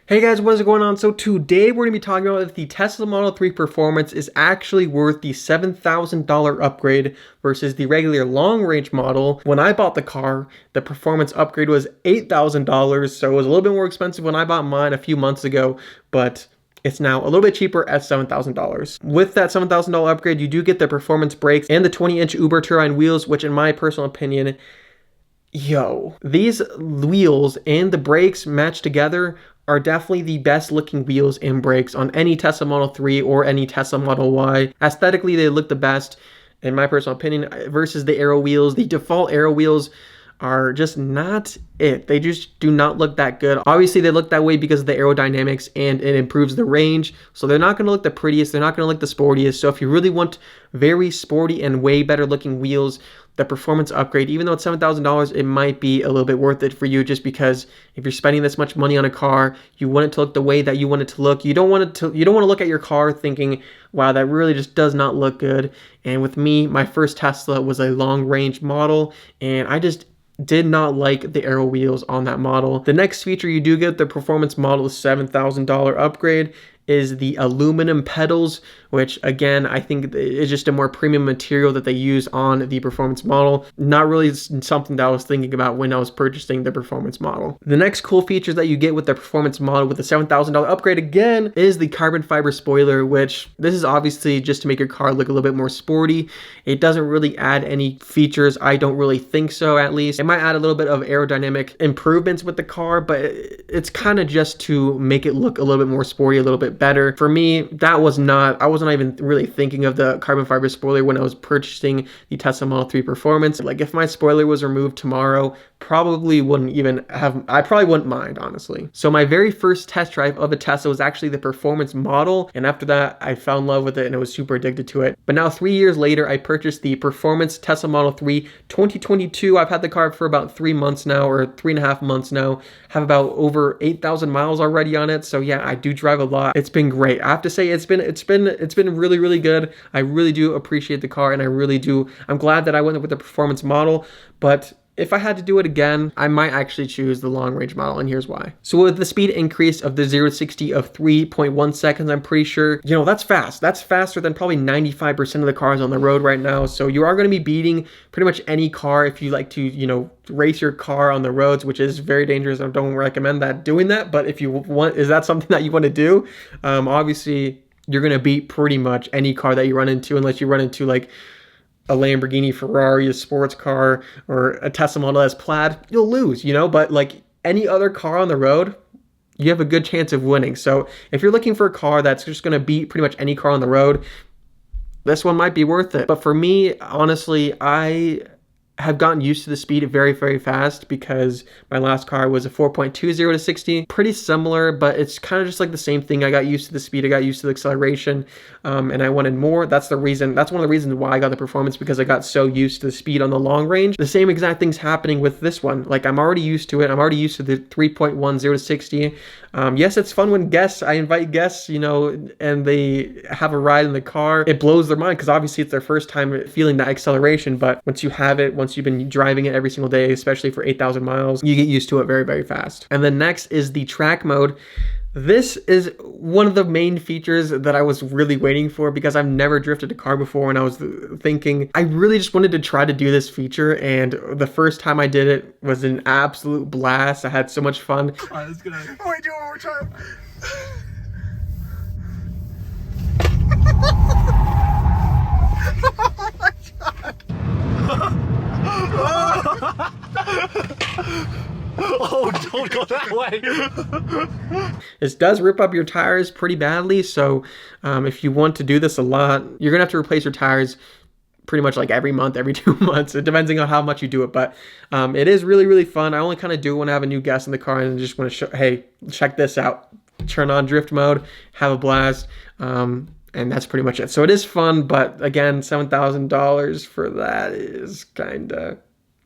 Hey guys, what is going on? So today we're going to be talking about if the Tesla Model 3 Performance is actually worth the $7,000 upgrade versus the regular long-range model. When I bought the car, the Performance upgrade was $8,000, so it was a little bit more expensive when I bought mine a few months ago, but it's now a little bit cheaper at $7,000. With that $7,000 upgrade, you do get the Performance brakes and the 20-inch Uber Turbine wheels, which in my personal opinion, these wheels and the brakes matched together are definitely the best looking wheels and brakes on any Tesla Model 3 or any Tesla Model Y. Aesthetically, they look the best, in my personal opinion, versus the Aero wheels. The default Aero wheels are just not it. They just do not look that good. Obviously, they look that way because of the aerodynamics and it improves the range. So they're not going to look the prettiest. They're not going to look the sportiest. So if you really want very sporty and way better looking wheels, the Performance upgrade, even though it's $7,000, it might be a little bit worth it for you, just because if you're spending this much money on a car, you want it to look the way that you want it to look. You don't want to look at your car thinking, wow, that really just does not look good. And with me, my first Tesla was a long range model, and I just did not like the Aero wheels on that model. The next feature you do get the Performance Model $7,000 upgrade is the aluminum pedals, which again, I think is just a more premium material that they use on the Performance model. Not really something that I was thinking about when I was purchasing the Performance model. The next cool features that you get with the Performance model with the $7,000 upgrade again is the carbon fiber spoiler, which this is obviously just to make your car look a little bit more sporty. It doesn't really add any features. I don't really think so, at least. It might add a little bit of aerodynamic improvements with the car, but it's kind of just to make it look a little bit more sporty, a little bit better. For me, I was not even really thinking of the carbon fiber spoiler when I was purchasing the Tesla Model 3 Performance. Like, if my spoiler was removed tomorrow, I probably wouldn't mind, honestly. So my very first test drive of a Tesla was actually the Performance model, and after that I fell in love with it and I was super addicted to it. But now 3 years later, I purchased the Performance Tesla Model 3 2022. I've had the car for about 3 months now, or 3.5 months now. Have about over 8,000 miles already on it. So yeah, I do drive a lot. It's been great. I have to say, it's been really, really good. I really do appreciate the car, and I'm glad that I went with the Performance model. But if I had to do it again, I might actually choose the long range model, and here's why. So with the speed increase of the 0 to 60 of 3.1 seconds, I'm pretty sure, that's fast. That's faster than probably 95% of the cars on the road right now. So you are going to be beating pretty much any car if you like to, race your car on the roads, which is very dangerous. I don't recommend doing that. But if you want, is that something that you want to do? Obviously, you're going to beat pretty much any car that you run into, unless you run into like a Lamborghini, Ferrari, a sports car, or a Tesla Model S Plaid. You'll lose, but like any other car on the road, you have a good chance of winning. So if you're looking for a car that's just going to beat pretty much any car on the road, this one might be worth it. But for me, honestly, I have gotten used to the speed very, very fast because my last car was a 4.20 to 60. Pretty similar, but it's kind of just like the same thing. I got used to the speed, I got used to the acceleration, and I wanted more. That's one of the reasons why I got the Performance, because I got so used to the speed on the long range. The same exact thing's happening with this one. Like, I'm already used to it. I'm already used to the 3.10 to 60. Yes, it's fun when I invite guests, and they have a ride in the car. It blows their mind because obviously it's their first time feeling that acceleration. But once you have it, once you've been driving it every single day, especially for 8,000 miles, you get used to it very, very fast. And then next is the track mode. This is one of the main features that I was really waiting for, because I've never drifted a car before, and I was thinking I really just wanted to try to do this feature, and the first time I did it was an absolute blast. I had so much fun. All right, let's do it one more time. Oh my god. Oh, don't go that way. This does rip up your tires pretty badly, so if you want to do this a lot, you're gonna have to replace your tires pretty much like every month, every 2 months, depending on how much you do it. But it is really, really fun. I only kind of do it when I have a new guest in the car and just want to show, hey, check this out. Turn on drift mode, have a blast, and that's pretty much it. So it is fun, but again, $7,000 for that is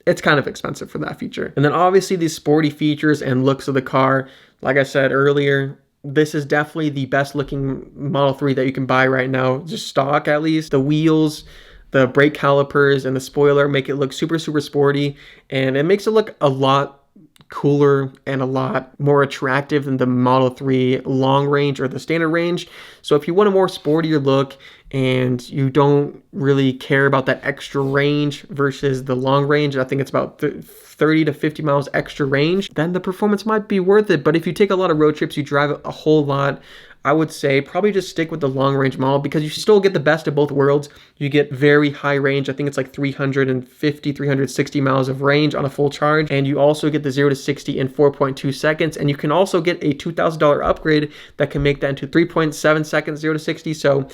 it's kind of expensive for that feature. And then obviously these sporty features and looks of the car, like I said earlier, this is definitely the best looking Model 3 that you can buy right now, just stock at least. The wheels, the brake calipers, and the spoiler make it look super, super sporty, and it makes it look a lot cooler and a lot more attractive than the Model 3 long range or the standard range. So if you want a more sportier look and you don't really care about that extra range versus the long range, I think it's about 30 to 50 miles extra range, then the performance might be worth it. But if you take a lot of road trips, you drive a whole lot, I would say probably just stick with the long range model because you still get the best of both worlds. You get very high range. I think it's like 350, 360 miles of range on a full charge. And you also get the 0 to 60 in 4.2 seconds. And you can also get a $2,000 upgrade that can make that into 3.7 seconds, 0 to 60. So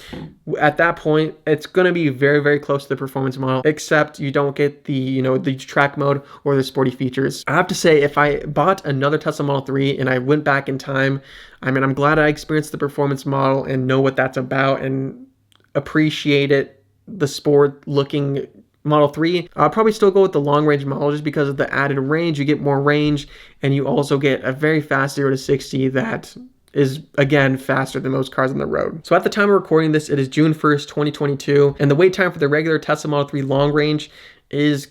at that point, it's going to be very, very close to the performance model, except you don't get the, you know, the track mode or the sporty features. I have to say, if I bought another Tesla Model 3 and I went back in time, I mean, I'm glad I experienced the performance model and know what that's about and appreciate it, the sport looking Model 3. I'll probably still go with the long range model just because of the added range. You get more range and you also get a very fast 0 to 60 that is, again, faster than most cars on the road. So at the time of recording this, it is June 1st, 2022, and the wait time for the regular Tesla Model 3 long range is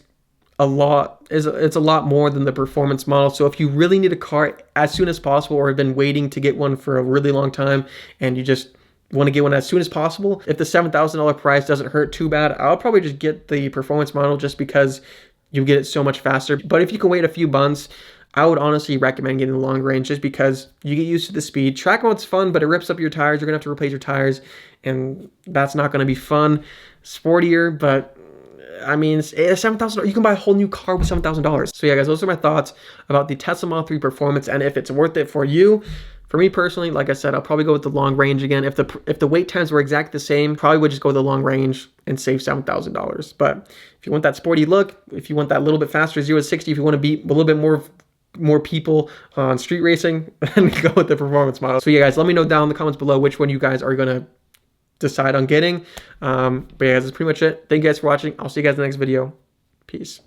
it's a lot more than the performance model. So if you really need a car as soon as possible or have been waiting to get one for a really long time and you just want to get one as soon as possible, if the $7,000 price doesn't hurt too bad, I'll probably just get the performance model just because you get it so much faster. But if you can wait a few months, I would honestly recommend getting the long range just because you get used to the speed. Track mode's fun, but it rips up your tires. You're gonna have to replace your tires and that's not gonna be fun. Sportier, but I mean, it's $7,000. You can buy a whole new car with $7,000. So yeah, guys, those are my thoughts about the Tesla Model 3 performance and if it's worth it for you. For me personally, like I said, I'll probably go with the long range again. If the wait times were exactly the same, probably would just go with the long range and save $7,000. But if you want that sporty look, if you want that little bit faster 0 to 60, if you want to beat a little bit more people on street racing, then go with the performance model. So yeah, guys, let me know down in the comments below which one you guys are gonna decide on getting. But yeah, guys, that's pretty much it. Thank you guys for watching. I'll see you guys in the next video. Peace.